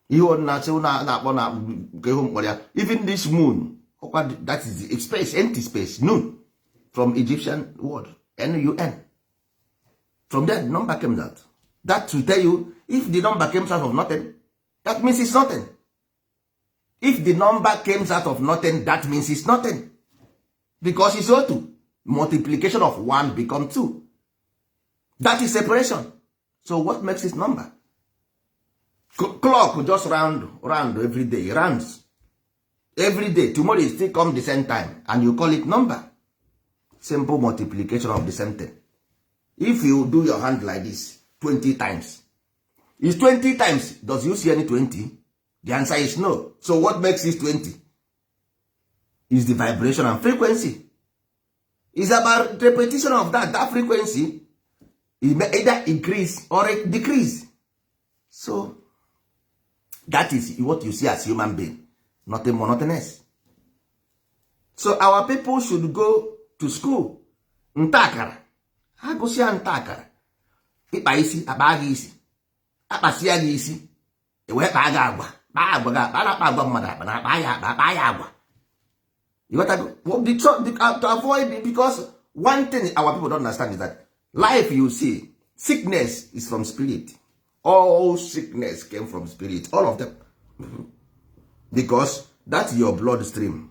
Ihe ọ na-akpọ na nke ihe mkpọrọ ya. Even this moon, that is the space, empty space, noon, from Egyptian word, N-U-N. From there, the number comes out. That will tell you, if the number comes out of nothing, that means it's nothing. If the number comes out of nothing, that means it's nothing. Because it's O2. Multiplication of 1 becomes 2. That is separation. So what makes it number? Clock just round every day. It rounds. Every day. Tomorrow it still come the same time. And you call it number. Simple multiplication of the same thing. If you do your hand like this 20 times, is 20 times, does you see any 20? The answer is no. So what makes it 20? Is the vibration and frequency. It's about repetition of that frequency. It may either increase or decrease. So that is what you see as human being. Nothing monotonous. So our people should go to school. Ntakara. Ha gosia ntakara. Ịkpa isi, akpa gị isi. Akpasia gị isi. Ewe kpa gị agwa. Kpa agwa gị akpa. Na-akpa agwa mmadụ akpa. Na-akpa ya akpa. Akpa ya agwa. You got to avoid it, because one thing our people don't understand is that life, you see, sickness is from spirit. All sickness came from spirit. All of them. Because that's your bloodstream.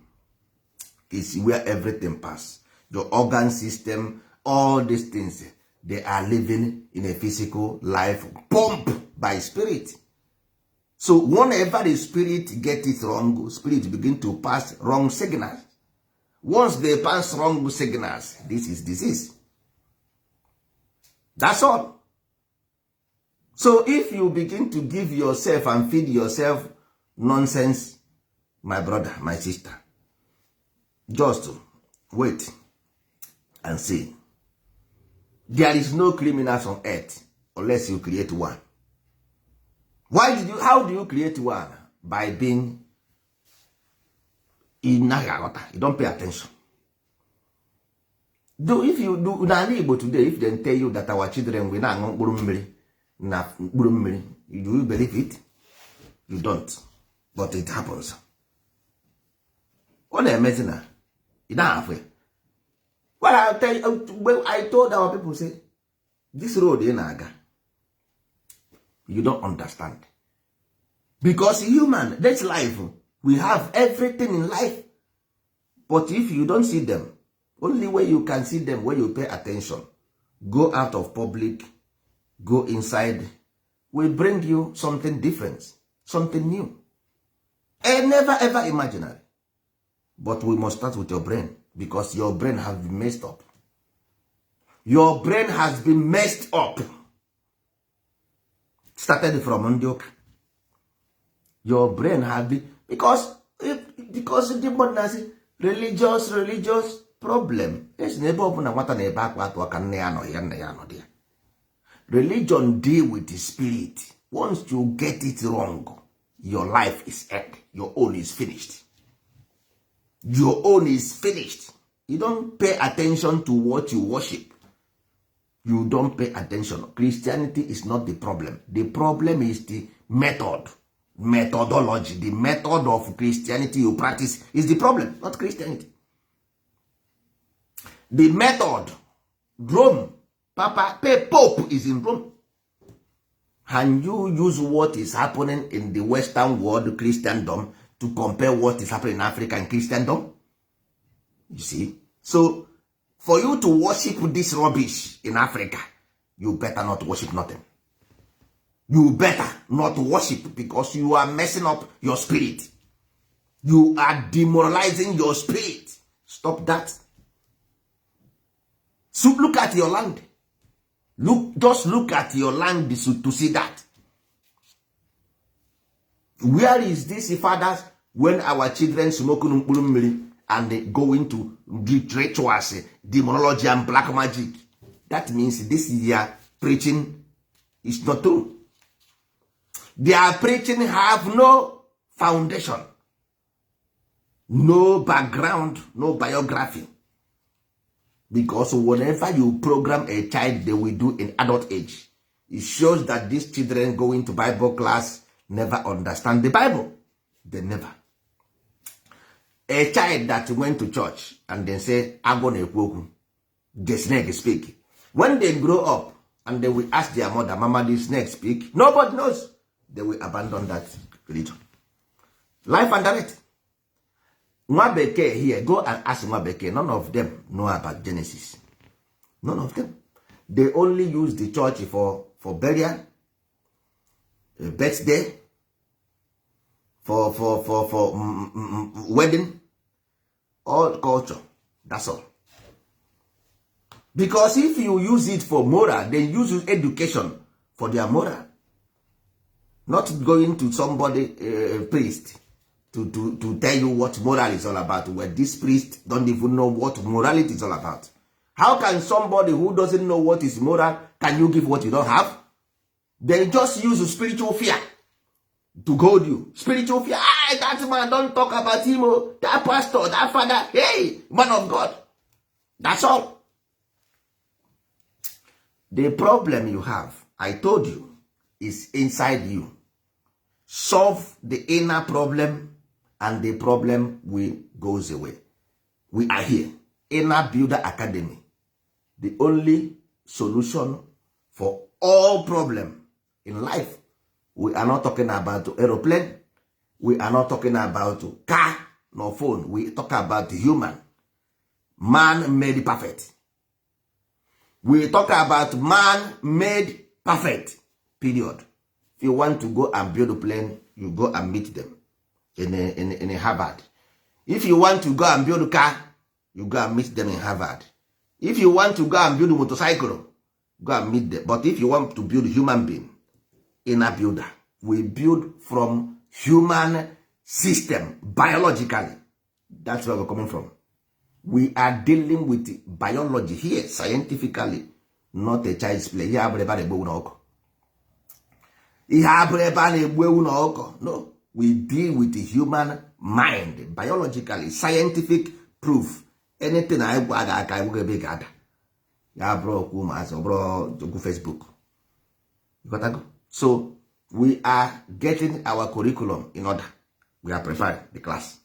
Is where everything passes. Your organ system, all these things, they are living in a physical life pumped by spirit. So whenever the spirit gets it wrong, spirit begin to pass wrong signals. Once they pass wrong signals, this is disease. That's all. So if you begin to give yourself and feed yourself nonsense, my brother, my sister, just wait and see. There is no criminals on earth unless you create one. How do you create one? By being in Nagagota. You don't pay attention. If you do Igbo today, if they tell you that our children will not go do you believe it? You don't. But it happens. What amazing now? You don't have it. Well, I'll tell you, I told our people, say, this road in Naga, you don't understand. Because human, that's life. We have everything in life. But if you don't see them, only way you can see them when you pay attention. Go out of public, go inside, will bring you something different, something new. And never ever imaginary. But we must start with your brain, because your brain has been messed up. Your brain has been messed up. Started from Ndioka. Your brain has been, because the modern religious problem. Religion deal with the spirit. Once you get it wrong, your life is end. Your own is finished. Your own is finished. You don't pay attention to what you worship. You don't pay attention. Christianity is not the problem. The problem is the method. Methodology. The method of Christianity you practice is the problem, not Christianity. The method. Rome. Pope is in Rome. Can you use what is happening in the Western world, Christendom, to compare what is happening in Africa and Christendom? You see? So, for you to worship this rubbish in Africa, you better not worship nothing. You better not worship, because you are messing up your spirit. You are demoralizing your spirit. Stop that. So look at your land. Just look at your land to see that. Where is this fathers when our children smoke and they go into rituals, demonology and black magic? That means this year preaching is not true. Their preaching have no foundation, no background, no biography. Because whenever you program a child, they will do in adult age. It shows that these children going to Bible class never understand the Bible. They never. A child that went to church and then say, I'm going to the snake speak. When they grow up and they will ask their mother, Mama, the snake speak? Nobody knows. They will abandon that religion. Life and direct. Mwabeke here, go and ask Mwabeke. None of them know about Genesis. None of them. They only use the church for burial, birthday, for wedding, all culture. That's all. Because if you use it for moral, then use education for their moral. Not going to somebody, priest, to tell you what moral is all about, where this priest don't even know what morality is all about. How can somebody who doesn't know what is moral, can you give what you don't have? They just use spiritual fear to goad you. Spiritual fear. That man, don't talk about him. That pastor, that father, hey, man of God. That's all. The problem you have, I told you, is inside you. Solve the inner problem and the problem will goes away. We are here. Inner Builder Academy. The only solution for all problems in life. We are not talking about aeroplane. We are not talking about car nor phone. We talk about human. Man made perfect. We talk about man made perfect. Period. If you want to go and build a plane, you go and meet them in a Harvard. If you want to go and build a car, you go and meet them in Harvard. If you want to go and build a motorcycle, go and meet them. But if you want to build a human being, inner builder, we build from human system, biologically. That's where we're coming from. We are dealing with biology here, scientifically, not a child's play. No, we deal with the human mind, biologically, scientific proof. Anything I will be gather. Yeah, bro, Facebook. You gotta go. So we are getting our curriculum in order. We are preparing the class.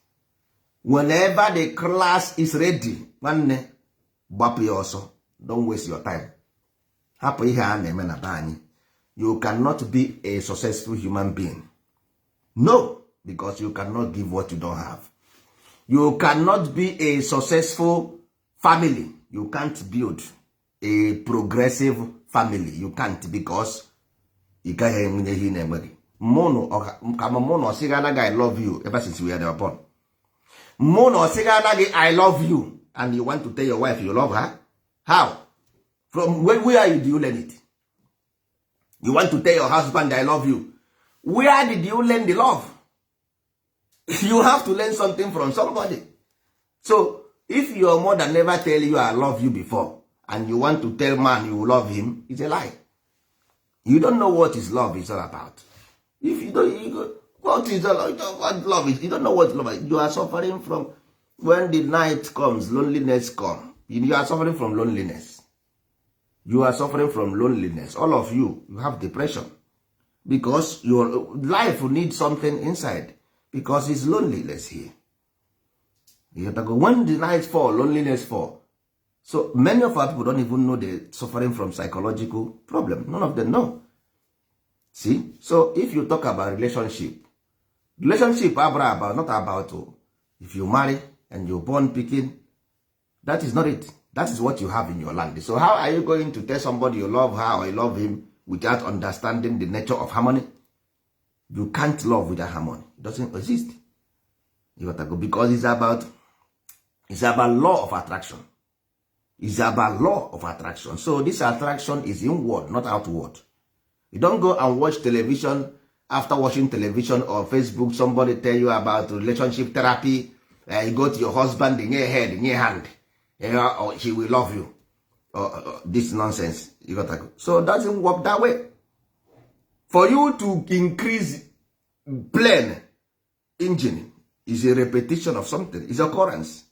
Whenever the class is ready, don't waste your time. You cannot be a successful human being. No, because you cannot give what you don't have. You cannot be a successful family. You can't build a progressive family. You can't, because you can't. Mono I love you ever since we were born. Mono I love you, and you want to tell your wife you love her? How? From where do you learn it? You want to tell your husband I love you. Where did you learn the love? You have to learn something from somebody. So, if your mother never tell you I love you before, and you want to tell man you love him, it's a lie. You don't know what is love is all about. If you don't, what is what love is? You don't know what love is. You are suffering from, when the night comes, loneliness comes. You are suffering from loneliness. You are suffering from loneliness. All of you have depression. Because your life needs something inside. Because it's loneliness here. You have to go, when the night fall, loneliness fall. So many of our people don't even know they're suffering from psychological problem. None of them know. See? So if you talk about relationship about not about if you marry and you born picking, that is not it. That is what you have in your land. So how are you going to tell somebody you love her or you love him without understanding the nature of harmony? You can't love without harmony. It doesn't exist. You got to go because it's about law of attraction. It's about law of attraction. So this attraction is inward, not outward. You don't go and watch television. After watching television or Facebook, somebody tell you about relationship therapy. You go to your husband in your head, in your hand, or he will love you. This nonsense. You got to go. So it doesn't work that way. For you to increase plane engine is a repetition of something. It's occurrence.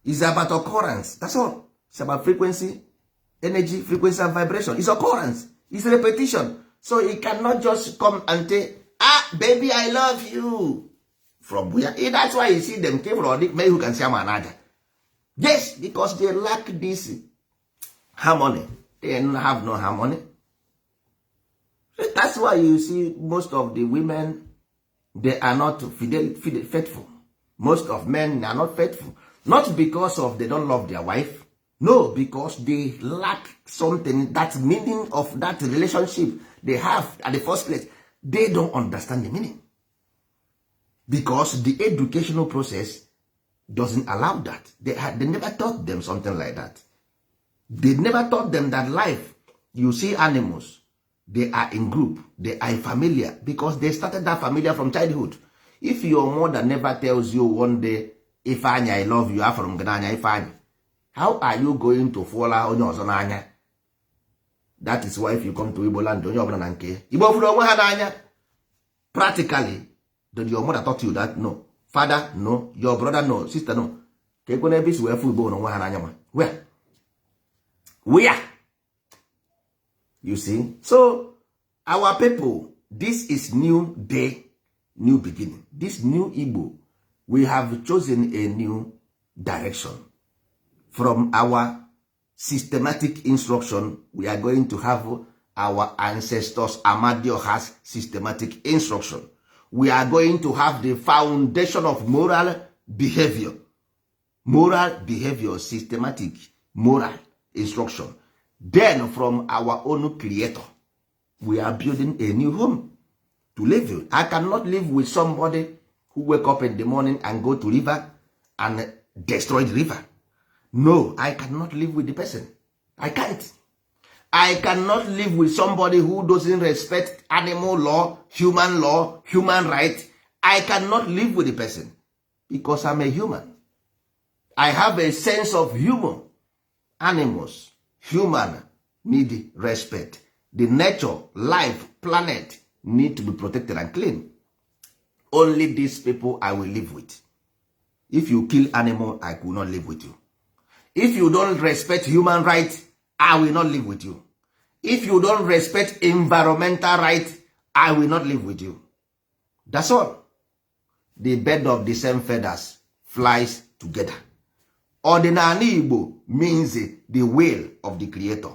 It's about occurrence. That's all. It's about frequency, energy, frequency, and vibration. It's occurrence. It's repetition. So it cannot just come and say, baby, I love you. From where? That's why you see them came from men who can say another. Yes, because they lack this harmony. They have no harmony. That's why you see most of the women, they are not faithful. Most of men are not faithful. Not because of they don't love their wife. No, because they lack something, that meaning of that relationship they have at the first place. They don't understand the meaning. Because the educational process doesn't allow that. They never taught them something like that. They never taught them that life, you see animals, they are in group, they are familiar, because they started that familiar from childhood. If your mother never tells you one day, Ifeanyi, I love you, I'm from Ghana, Ifeanyi, how are you going to fall on your zonanya? That is why if you come to Igbo land, don't you have Igbo practically, did your mother taught you that? No. Father, no. Your brother, no. Sister, no. Where? Where? You see? So, our people, this is new day, new beginning. This new Igbo, we have chosen a new direction. From our systematic instruction, we are going to have our ancestors, Amadio has systematic instruction. We are going to have the foundation of moral behavior. Moral behavior, systematic moral instruction. Then from our own creator, we are building a new home to live in. I cannot live with somebody who wake up in the morning and go to river and destroy the river. No, I cannot live with the person. I can't. I cannot live with somebody who doesn't respect animal law, human rights. I cannot live with the person because I'm a human. I have a sense of humor. Animals, human need respect. The nature, life, planet need to be protected and clean. Only these people I will live with. If you kill animal, I will not live with you. If you don't respect human rights, I will not live with you. If you don't respect environmental rights, I will not live with you. That's all. The bird of the same feathers flies together. Odinala Igbo means the will of the creator.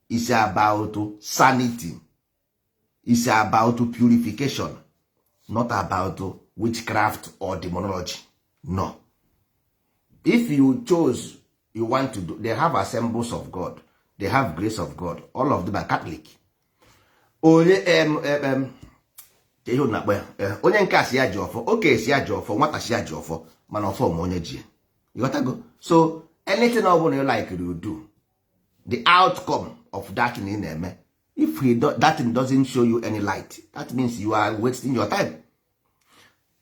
It's about sanity. It's about purification. Not about witchcraft or demonology. No. If you chose, you want to do, they have assemblies of God. They have grace of God. All of them are Catholic. Onye nke a si ya ji ọfọ, oke si ya ji ọfọ, nwata si ya ji ọfọ, mana ọfọ ma onye ji. You got to go. So anything over you like you do, the outcome of that thing in there, if that thing doesn't show you any light, that means you are wasting your time.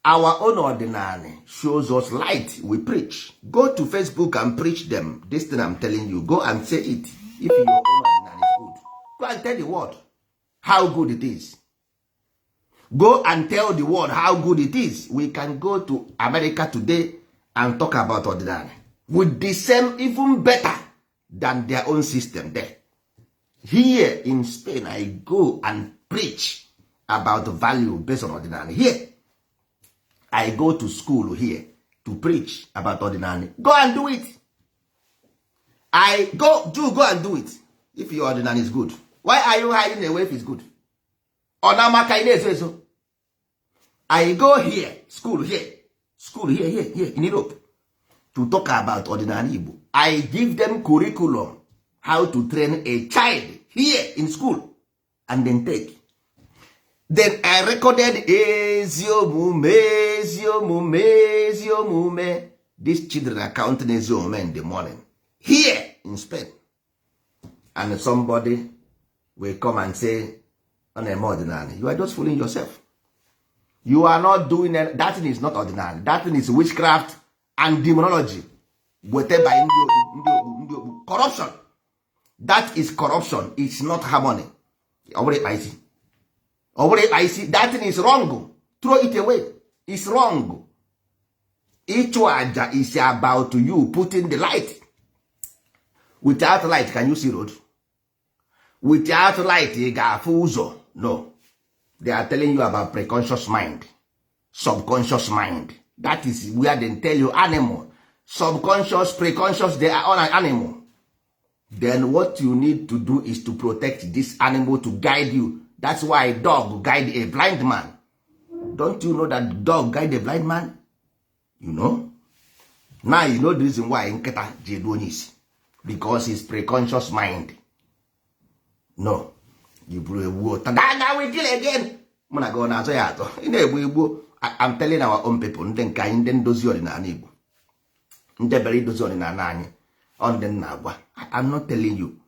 Our own Odinala shows us light. We preach. Go to Facebook and preach them. This thing I'm telling you, go and say it. If your own Odinala is good, go and tell the world how good it is. Go and tell the world how good it is. We can go to America today and talk about Odinala with the same, even better than their own system there. Here in Spain, I go and preach about the value based on Odinala. Here, I go to school here to preach about Odinala. Go and do it. Go and do it. If your Odinala is good, why are you hiding away if it's good? Onamaka inezo. I go here, school here in Europe to talk about Odinala Igbo. I give them curriculum how to train a child here in school and then take. Then I recorded Eziomume. These children are counting Eziomume in the morning here in Spain. And somebody will come and say, Odinala, you are just fooling yourself. You are not doing it. That thing is not ordinary. That thing is witchcraft and demonology. Whatever corruption. That is corruption. It's not harmony. That thing is wrong. Throw it away. It's wrong. Each aja is about you putting the light. Without light, can you see road? Without light, you got fuzo. No. They are telling you about preconscious mind, subconscious mind. That is where they tell you animal. Subconscious, preconscious, they are all an animal. Then what you need to do is to protect this animal to guide you. That's why a dog guide a blind man. Don't you know that dog guide a blind man? You know? Now you know the reason why Nketa Jedonis. Because it's preconscious mind. No. You brew a war. Now we kill again. I'm telling our own people. Ndozi Odinala Igbo. Ndozi Odinala anyị. I'm not telling you.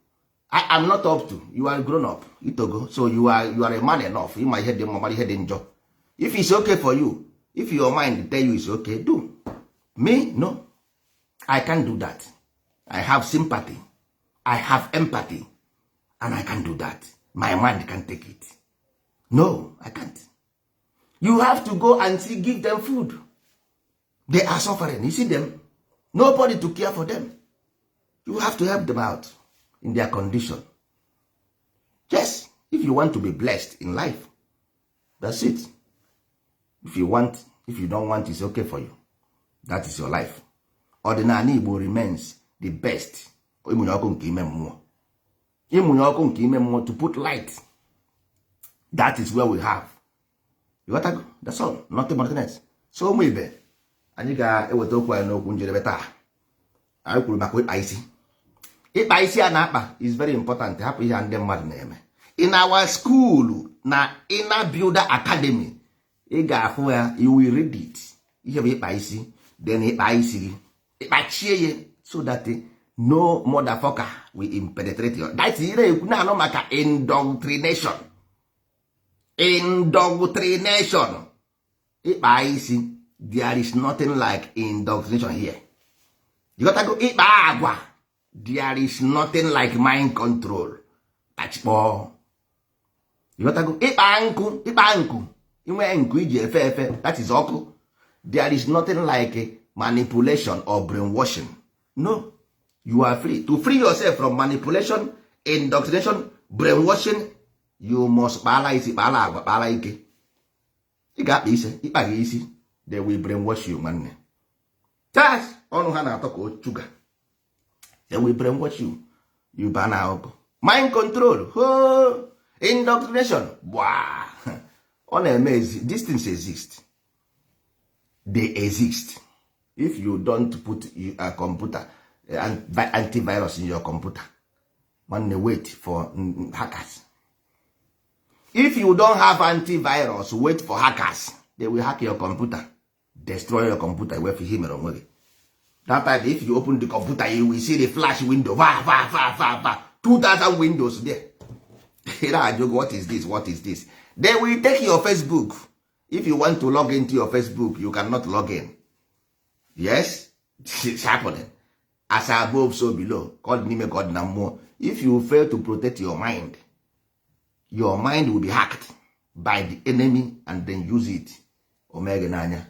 I am not up to. You are grown up. Itogo. So you are a man enough. You might head the mama head in job. If it's okay for you, if your mind tell you it's okay, do. Me, no. I can't do that. I have sympathy. I have empathy. And I can do that. My mind can't take it. No, I can't. You have to go and give them food. They are suffering. You see them? Nobody to care for them. You have to help them out in their condition. Yes, if you want to be blessed in life, that's it. If you don't want, it's okay for you. That is your life. Odinala Igbo remains the best. To put light. That is where we have. You got to go. That's all. Nothing but else. So maybe anyị ga-eweta okwu anyị n'okwu njedebe taa. Anyị kwuru maka ịkpa isi. Ịkpa isi a na-akpa is very important. Hapụ ihe ndị mmadụ na-eme. In our school na Inner Builder Academy, ị ga-ahụ ya, you will read it. Ihe bụ ịkpa isi, then ịkpa isi gị. Ịkpachie ya so that no motherfucker will impenetrate you. That's na maka indoctrination. Indoctrination. Ịkpa isi, there is nothing like indoctrination here. You got to go ịkpa agwa. There is nothing like mind control. Achịkpọ. You got to go ịkpa nkụ. Inwe nkụ iji efe efe. That is ọkụ. There is nothing like manipulation or brainwashing. No. You are free. To free yourself from manipulation, indoctrination, brainwashing, you must kpala isi, kpala agwa, kpala ike. Ị ga-akpa isi, ịkpa gị isi, they will brainwash you, nwanne. Chas, ọnụ ha na-atọ ka sugar. They will brainwash you. You baa na ọkụ. Mind control, indoctrination, wow. Ọ na-eme these things exist. They exist. If you don't put a computer, antivirus in your computer, wait for hackers. If you don't have antivirus, wait for hackers. They will hack your computer, destroy your computer. That time, if you open the computer, you will see the flash window. 2,000 windows there. What is this? What is this? They will take your Facebook. If you want to log into your Facebook, you cannot log in. Yes, it's happening. As above, so below. God name God more. If you fail to protect your mind will be hacked by the enemy and then use it. Omega Nanya.